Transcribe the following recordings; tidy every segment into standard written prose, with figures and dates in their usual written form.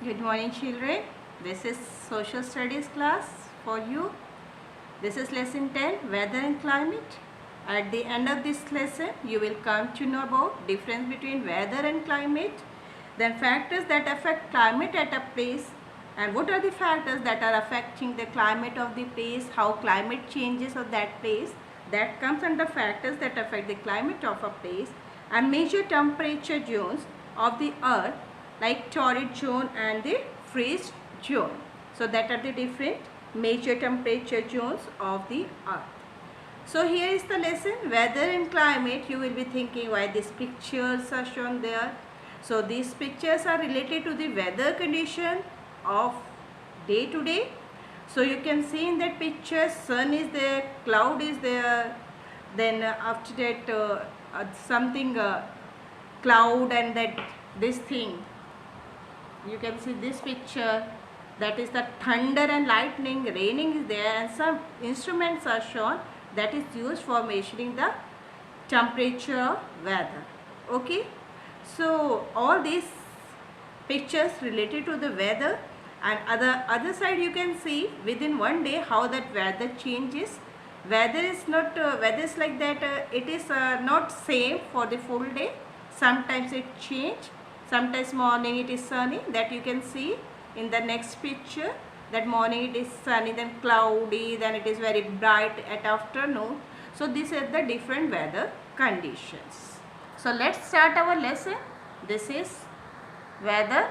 Good morning, children. This is social studies class for you. This is lesson 10, weather and climate. At the end of this lesson, you will come to know about difference between weather and climate, then factors that affect climate at a place, and what are the factors that are affecting the climate of the place, how climate changes of that place. That comes under factors that affect the climate of a place, and major temperature zones of the earth like torrid zone and the freeze zone. So that are the different major temperature zones of the earth. So here is the lesson, weather and climate. You will be thinking why these pictures are shown there. So these pictures are related to the weather condition of day to day. So you can see in that picture, sun is there, cloud is there, then after that something cloud, and that this thing, you can see this picture, that is the thunder and lightning, raining is there, and some instruments are shown that is used for measuring the temperature of weather. Okay, so all these pictures related to the weather, and other side you can see within one day how that weather changes. Weather is not weather is like that, it is not same for the full day. Sometimes it change, sometimes morning it is sunny, that you can see in the next picture, that morning it is sunny, then cloudy, then it is very bright at afternoon. So these are the different weather conditions. So let's start our lesson. This is weather,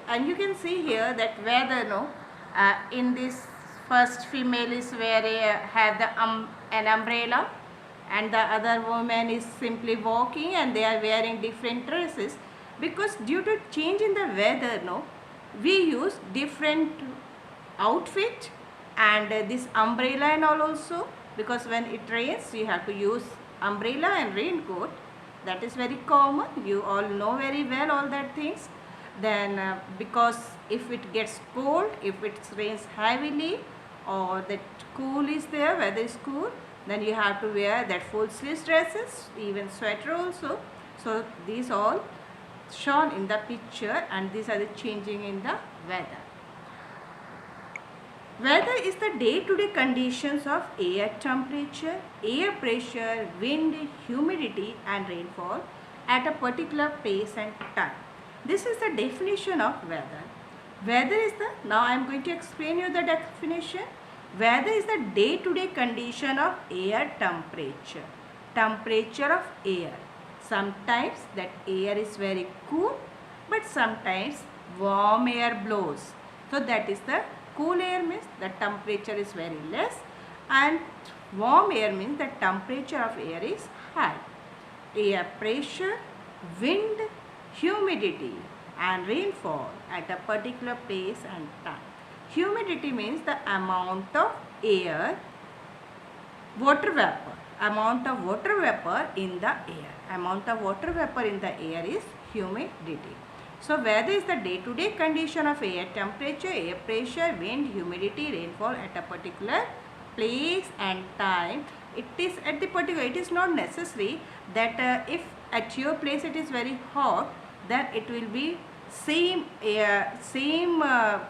and you can see here that weather, in this first female is have the an umbrella, and the other woman is simply walking, and they are wearing different dresses, because due to change in the weather, we use different outfit, and this umbrella and all also, because when it rains you have to use umbrella and raincoat. That is very common, you all know very well all that things. Then because if it gets cold, if it rains heavily, or that cool is there, weather is cool, then you have to wear that full sleeves dresses, even sweater also. So these all shown in the picture, and these are the changing in the weather. Weather is the day-to-day conditions of air temperature, air pressure, wind, humidity and rainfall at a particular place and time. This is the definition of weather. Weather is the, now I am going to explain you the definition. Weather is the day-to-day condition of air temperature. Temperature of air. Sometimes that air is very cool, but sometimes warm air blows. So that is the cool air, means the temperature is very less, and warm air means the temperature of air is high. Air pressure, wind, humidity and rainfall at a particular place and time. Humidity means the amount of air, water vapor, amount of water vapor in the air. Amount of water vapor in the air is humidity. So weather is the day-to-day condition of air temperature, air pressure, wind, humidity, rainfall at a particular place and time. It is at the particular, it is not necessary that if at your place it is very hot, then it will be same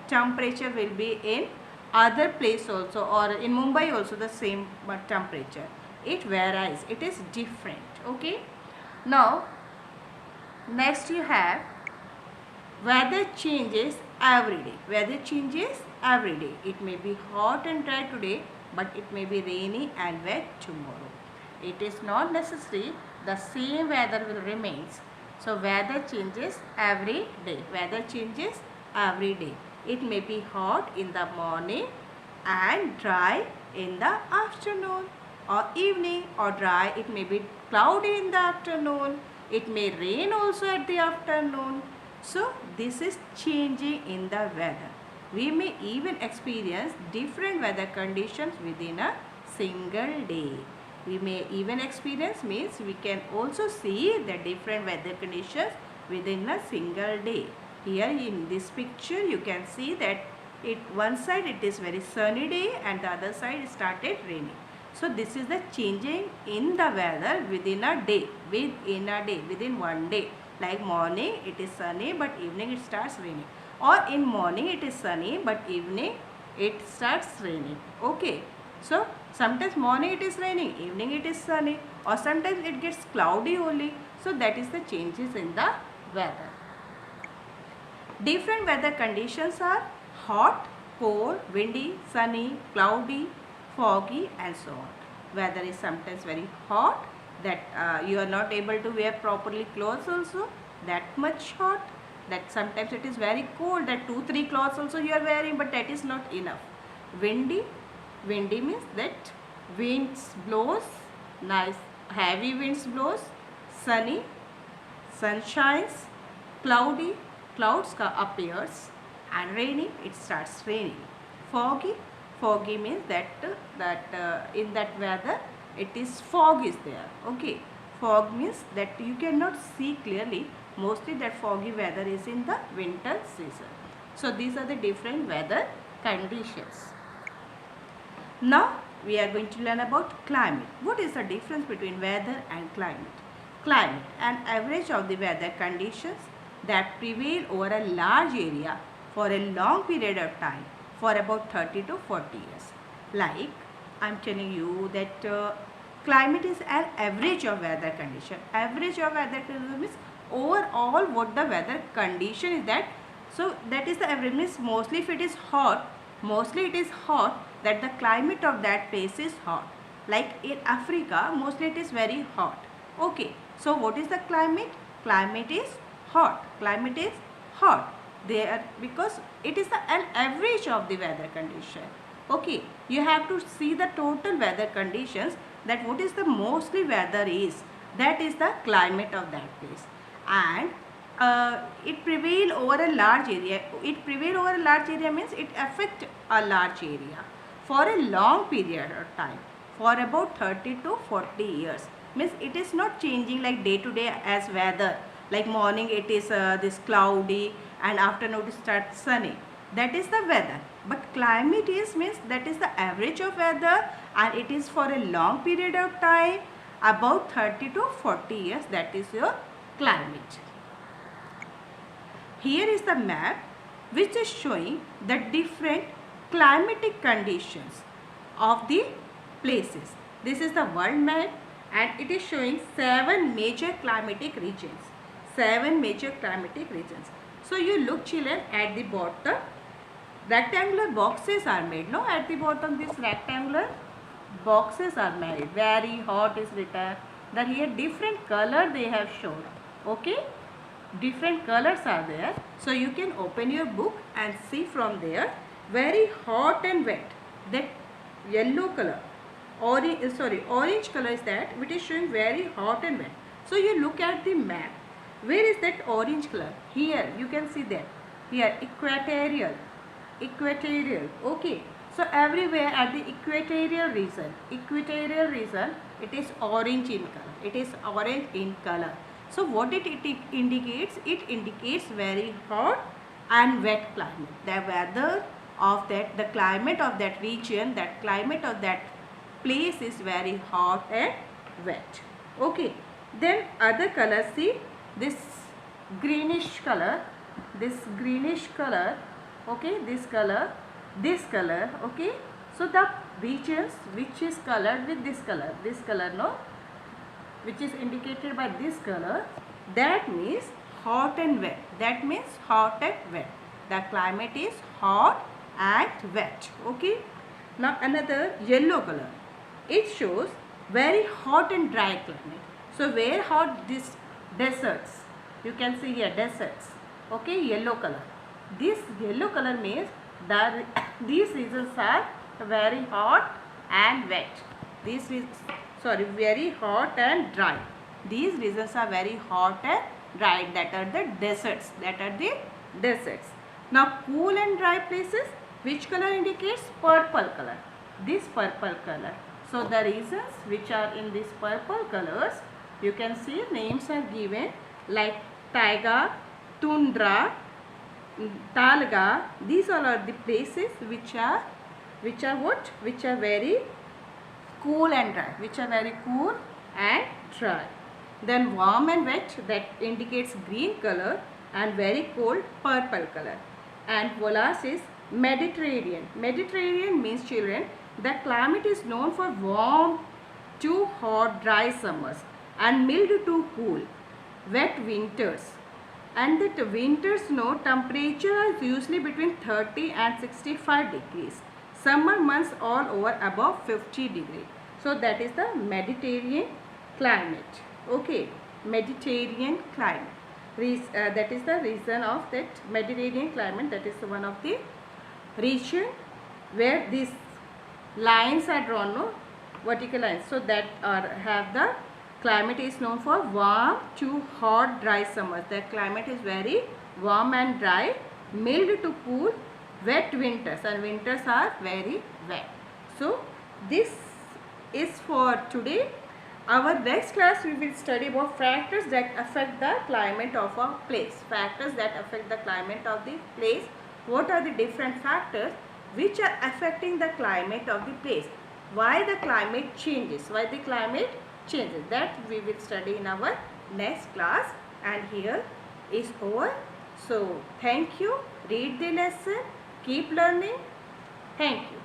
temperature will be in other place also, or in Mumbai also the same temperature. It varies, it is different. Okay, now next you have weather changes every day. Weather changes every day. It may be hot and dry today, but it may be rainy and wet tomorrow. It is not necessary the same weather will remain. So weather changes every day. Weather changes every day. It may be hot in the morning and dry in the afternoon or evening, or dry. It may be cloudy in the afternoon. It may rain also at the afternoon. So this is changing in the weather. We may even experience different weather conditions within a single day. We may even experience means we can also see the different weather conditions within a single day. Here in this picture you can see that one side it is very sunny day and the other side started raining. So this is the changing in the weather within a day, within one day. Like morning it is sunny but evening it starts raining, or in morning it is sunny but evening it starts raining. Okay, so sometimes morning it is raining, evening it is sunny, or sometimes it gets cloudy only. So that is the changes in the weather. Different weather conditions are hot, cold, windy, sunny, cloudy, foggy and so on. Weather is sometimes very hot, that you are not able to wear properly clothes also, that much hot. That sometimes it is very cold, that 2-3 clothes also you are wearing, but that is not enough. Windy, windy means that winds blows, nice heavy winds blows. Sunny, sun shines. Cloudy, clouds appears, and rainy, it starts raining. Foggy, foggy means that in that weather it is fog is there. Okay, fog means that you cannot see clearly. Mostly that foggy weather is in the winter season. So these are the different weather conditions. Now we are going to learn about climate. What is the difference between weather and climate? Climate, an average of the weather conditions that prevail over a large area for a long period of time, for about 30 to 40 years. Like I am telling you that climate is an average of weather condition. Average of weather condition means overall what the weather condition is that. So that is the average, means mostly if it is hot, that the climate of that place is hot. Like in Africa, mostly it is very hot. Okay, so what is the climate? Climate is hot. Climate is hot there because it is an average of the weather condition. Okay, you have to see the total weather conditions, that what is the mostly weather is, that is the climate of that place. And it prevail over a large area. It prevail over a large area means it affect a large area for a long period of time, for about 30 to 40 years. Means it is not changing like day to day as weather. Like morning it is this cloudy and afternoon it starts sunny. That is the weather. But climate is means that is the average of weather, and it is for a long period of time, about 30 to 40 years. That is your climate. Here is the map which is showing the different climatic conditions of the places. This is the world map, and it is showing 7 major climatic regions. 7 major climatic regions. So you look children at the bottom, rectangular boxes are made. No, at the bottom this rectangular boxes are made. Very hot is written. That here different color they have shown. Okay, different colors are there. So you can open your book and see from there. Very hot and wet. That yellow color, orange color is that which is showing very hot and wet. So you look at the map. Where is that orange color? Here you can see that. Here equatorial. Okay. So everywhere at the equatorial region, it is orange in color. So what it indicates? It indicates very hot and wet climate. The weather of that, the climate of that region, that climate of that place is very hot and wet. Okay. Then other color, see this greenish color. Okay, this color, okay. So the regions which is colored with this color, no, which is indicated by this color, that means hot and wet. That means hot and wet. The climate is hot and wet. Okay. Now another yellow color. It shows very hot and dry climate. So where hot, this deserts. You can see here deserts. Okay, yellow color. This yellow color means that these regions are very hot and wet. Very hot and dry. These regions are very hot and dry. That are the deserts. Now cool and dry places, which color indicates? Purple color. This purple color. So the regions which are in these purple colors, you can see names are given like taiga, tundra, talga. These all are the places which are very cool and dry. Then warm and wet, that indicates green color, and very cold, purple color. And Volas is Mediterranean. Mediterranean means, children, the climate is known for warm to hot dry summers and mild to cool wet winters. And that winters, temperature is usually between 30 and 65 degrees. Summer months all over above 50 degrees. So that is the Mediterranean climate. Okay, Mediterranean climate. That is the reason of that Mediterranean climate. That is one of the region where these lines are drawn, vertical lines. So that have the climate is known for warm to hot dry summers. The climate is very warm and dry, mild to cool, wet winters, and winters are very wet. So this is for today. Our next class we will study about factors that affect the climate of a place. Factors that affect the climate of the place. What are the different factors which are affecting the climate of the place? Why the climate changes? Why the climate changes? That we will study in our next class. And here is over. So thank you. Read the lesson. Keep learning. Thank you.